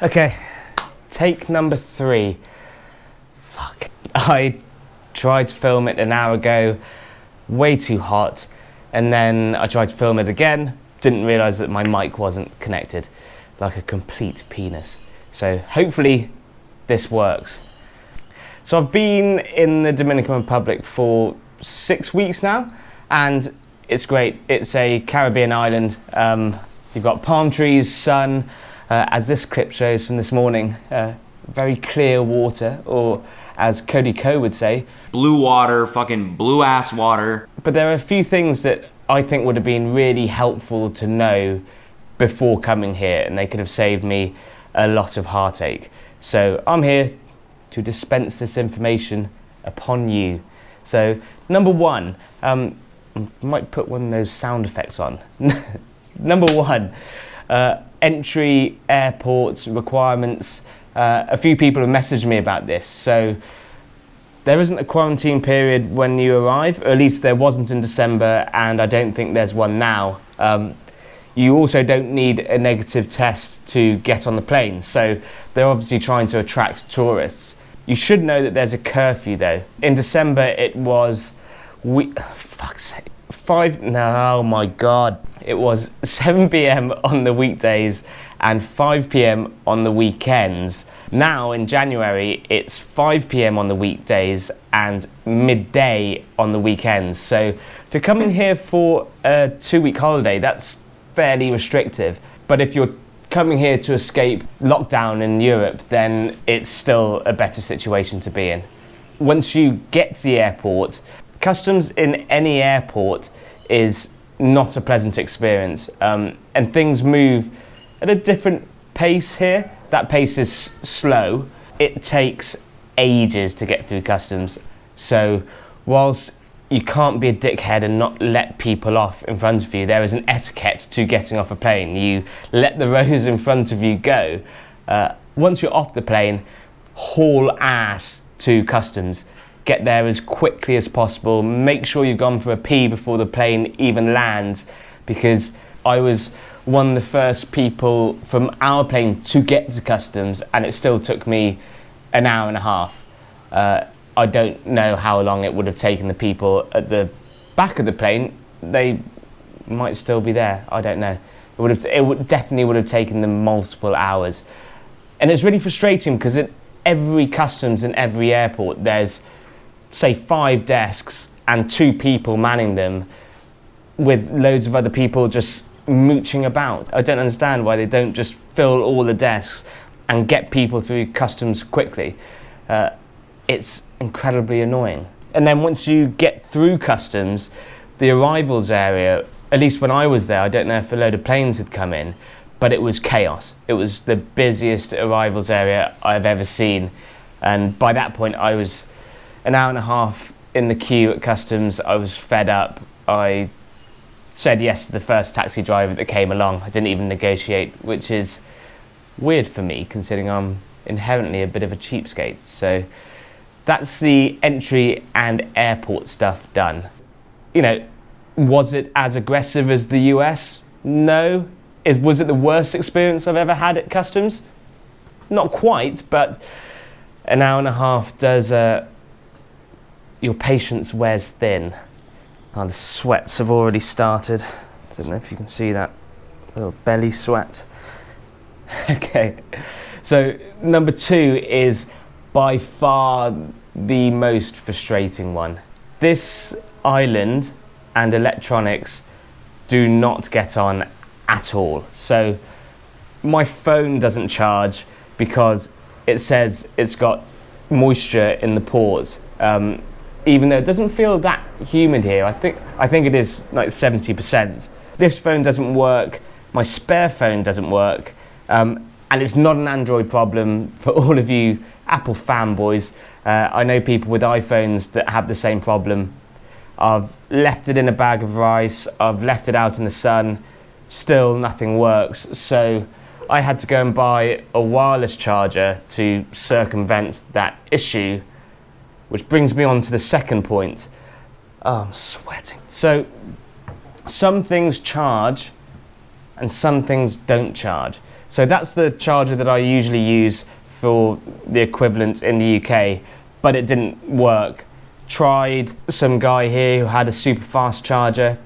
Okay, take number 3. Fuck. I tried to film it an hour ago, way too hot, and then I tried to film it again, didn't realise that my mic wasn't connected, like a complete penis. So hopefully this works. So I've been in the Dominican Republic for 6 weeks now, and it's great. It's a Caribbean island. You've got palm trees, sun, as this clip shows from this morning, very clear water, or as Cody Ko would say, blue water, fucking blue ass water. But there are a few things that I think would have been really helpful to know before coming here, and they could have saved me a lot of heartache. So I'm here to dispense this information upon you. So number 1, I might put one of those sound effects on. Number 1, entry, airport requirements. A few people have messaged me about this. So there isn't a quarantine period when you arrive, or at least there wasn't in December, and I don't think there's one now. You also don't need a negative test to get on the plane, so they're obviously trying to attract tourists. You should know that there's a curfew though. In December it was, oh my god. It was 7 p.m. on the weekdays and 5 p.m. on the weekends. Now in January, it's 5 p.m. on the weekdays and midday on the weekends. So if you're coming here for a 2-week holiday, that's fairly restrictive. But if you're coming here to escape lockdown in Europe, then it's still a better situation to be in. Once you get to the airport, customs in any airport is not a pleasant experience, and things move at a different pace here. That pace is slow. It takes ages to get through customs. So whilst you can't be a dickhead and not let people off in front of you, there is an etiquette to getting off a plane. You let the rows in front of you go. Once you're off the plane, haul ass to customs. Get there as quickly as possible. Make sure you've gone for a pee before the plane even lands, because I was one of the first people from our plane to get to customs, and it still took me an hour and a half. I don't know how long it would have taken the people at the back of the plane. They might still be there. I don't know. Definitely would have taken them multiple hours. And it's really frustrating because at every customs in every airport, there's say 5 desks and 2 people manning them, with loads of other people just mooching about. I don't understand why they don't just fill all the desks and get people through customs quickly. It's incredibly annoying. And then once you get through customs, the arrivals area, at least when I was there, I don't know if a load of planes had come in, but it was chaos. It was the busiest arrivals area I've ever seen. And by that point, I was an hour and a half in the queue at customs. I was fed up. I said yes to the first taxi driver that came along. I didn't even negotiate, which is weird for me, considering I'm inherently a bit of a cheapskate. So that's the entry and airport stuff done. You know, was it as aggressive as the US? No. Was it the worst experience I've ever had at customs? Not quite, but an hour and a half does your patience wears thin. Oh, the sweats have already started. I don't know if you can see that little belly sweat. Okay, so number 2 is by far the most frustrating one. This island and electronics do not get on at all. So my phone doesn't charge because it says it's got moisture in the pores. Even though it doesn't feel that humid here, I think it is like 70%. This phone doesn't work, my spare phone doesn't work, and it's not an Android problem for all of you Apple fanboys. I know people with iPhones that have the same problem. I've left it in a bag of rice, I've left it out in the sun, still nothing works. So I had to go and buy a wireless charger to circumvent that issue, which brings me on to the second point. Oh, I'm sweating. So some things charge and some things don't charge. So that's the charger that I usually use for the equivalent in the UK, but it didn't work. Tried some guy here who had a super fast charger,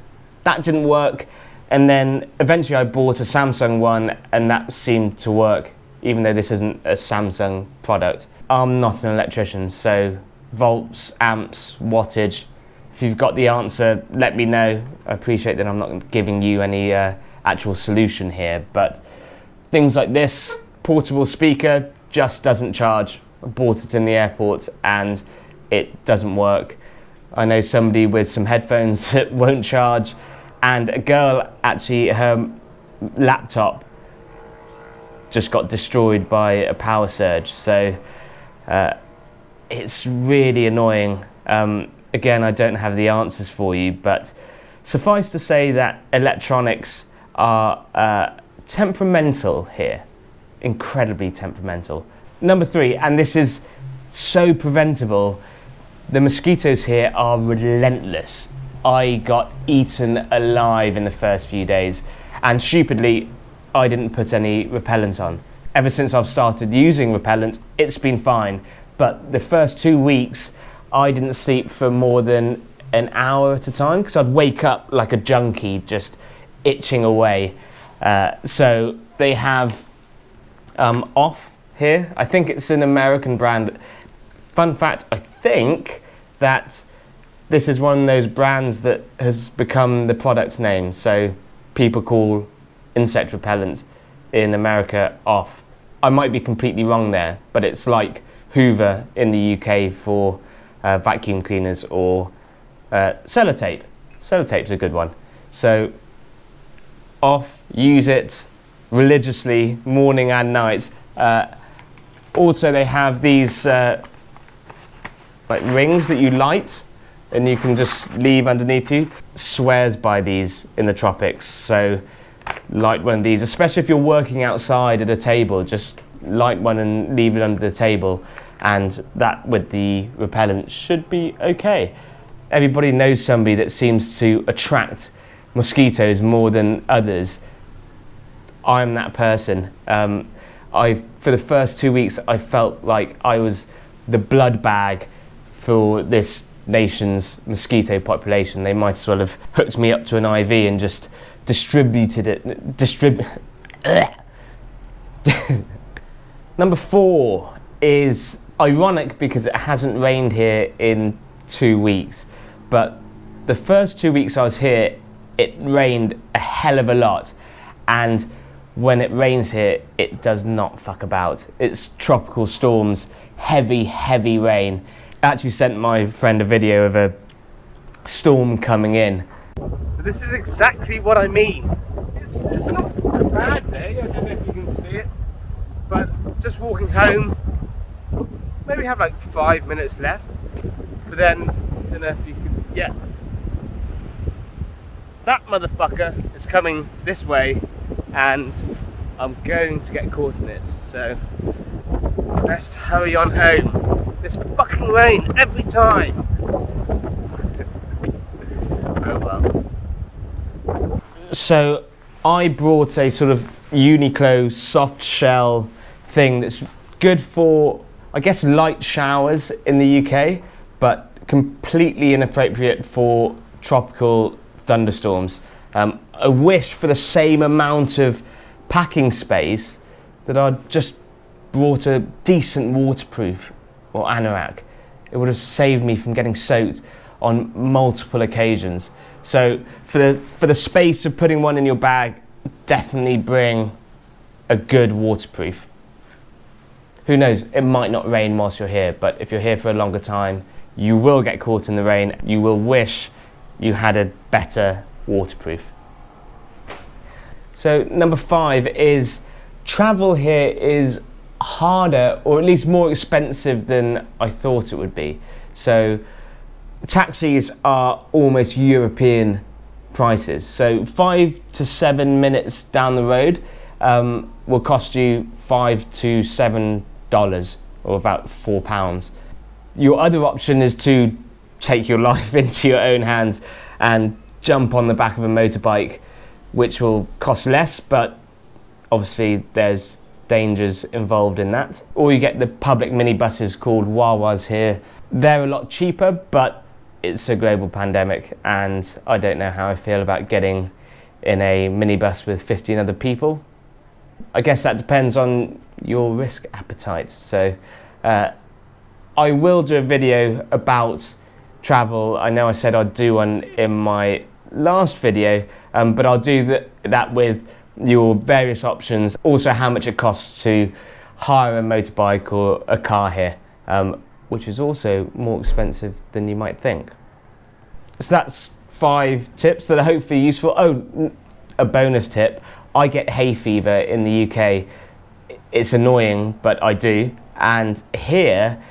that didn't work, and then eventually I bought a Samsung one and that seemed to work, even though this isn't a Samsung product. I'm not an electrician, so volts, amps, wattage, if you've got the answer, let me know. I appreciate that I'm not giving you any actual solution here, but things like this, portable speaker, just doesn't charge. I bought it in the airport and it doesn't work. I know somebody with some headphones that won't charge, and a girl actually, her laptop just got destroyed by a power surge, so it's really annoying. Again, I don't have the answers for you, but suffice to say that electronics are temperamental here, incredibly temperamental. Number 3, and this is so preventable, the mosquitoes here are relentless. I got eaten alive in the first few days, and stupidly, I didn't put any repellent on. Ever since I've started using repellent, it's been fine, but the first 2 weeks, I didn't sleep for more than an hour at a time, because I'd wake up like a junkie, just itching away. So they have Off here. I think it's an American brand. Fun fact, I think that this is one of those brands that has become the product name. So people call insect repellent in America Off. I might be completely wrong there, but it's like Hoover in the UK for vacuum cleaners, or Sellotape. Sellotape's a good one. So Off, use it religiously, morning and night. Also, they have these like rings that you light and you can just leave underneath you. Swears by these in the tropics, so light one of these, especially if you're working outside at a table, just light one and leave it under the table, and that with the repellent should be okay. Everybody knows somebody that seems to attract mosquitoes more than others. I'm that person. For the first 2 weeks, I felt like I was the blood bag for this nation's mosquito population. They might as well have hooked me up to an IV and just distributed it. Number 4 is ironic because it hasn't rained here in 2 weeks, but the first 2 weeks I was here, it rained a hell of a lot, and when it rains here, it does not fuck about. It's tropical storms, heavy rain. I actually sent my friend a video of a storm coming in. So this is exactly what I mean. It's not a bad day, I don't know if you can see it, but just walking home, maybe have like 5 minutes left, but then, I don't know if you can, yeah. That motherfucker is coming this way, and I'm going to get caught in it, so best hurry on home. This fucking rain every time. Oh well. So I brought a sort of Uniqlo soft shell thing that's good for, I guess, light showers in the UK, but completely inappropriate for tropical thunderstorms. I wish for the same amount of packing space that I'd just brought a decent waterproof or anorak. It would have saved me from getting soaked on multiple occasions. So for the space of putting one in your bag, definitely bring a good waterproof. Who knows, it might not rain whilst you're here, but if you're here for a longer time, you will get caught in the rain. You will wish you had a better waterproof. So number 5 is travel here is harder, or at least more expensive than I thought it would be. So taxis are almost European prices. So 5 to 7 minutes down the road will cost you $5 to $7, or about £4. Your other option is to take your life into your own hands and jump on the back of a motorbike, which will cost less, but obviously there's dangers involved in that. Or you get the public minibuses called Wawas here. They're a lot cheaper, but it's a global pandemic, and I don't know how I feel about getting in a minibus with 15 other people. I guess that depends on your risk appetite. So I will do a video about travel. I know I said I'd do one in my last video, but I'll do that with your various options, also how much it costs to hire a motorbike or a car here, which is also more expensive than you might think. So that's 5 tips that are hopefully useful. Oh, a bonus tip, I get hay fever in the UK. It's annoying, but I do. And here,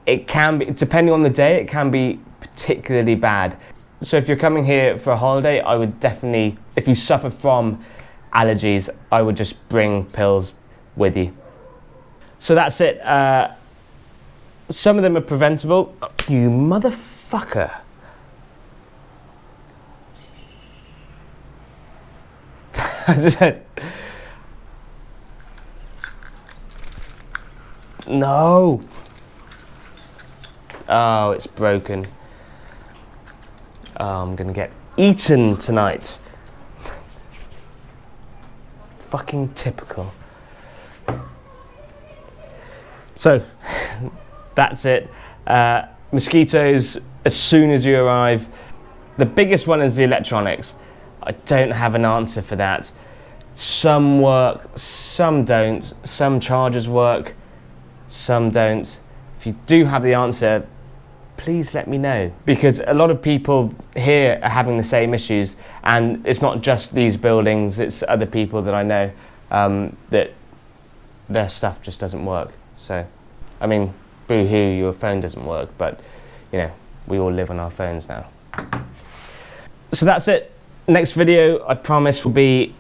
it can be, depending on the day, it can be particularly bad. So if you're coming here for a holiday, I would definitely, if you suffer from allergies, I would just bring pills with you. So that's it. Some of them are preventable. You motherfucker. No. Oh, it's broken. Oh, I'm gonna get eaten tonight. Fucking typical. So, that's it. Mosquitoes, as soon as you arrive. The biggest one is the electronics. I don't have an answer for that. Some work, some don't. Some chargers work, some don't. If you do have the answer, please let me know. Because a lot of people here are having the same issues, and it's not just these buildings, it's other people that I know that their stuff just doesn't work. So, I mean, boo-hoo, your phone doesn't work, but, you know, we all live on our phones now. So that's it. Next video, I promise, will be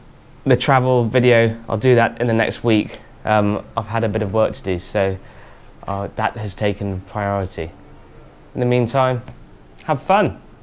the travel video. I'll do that in the next week. I've had a bit of work to do, so that has taken priority. In the meantime, have fun.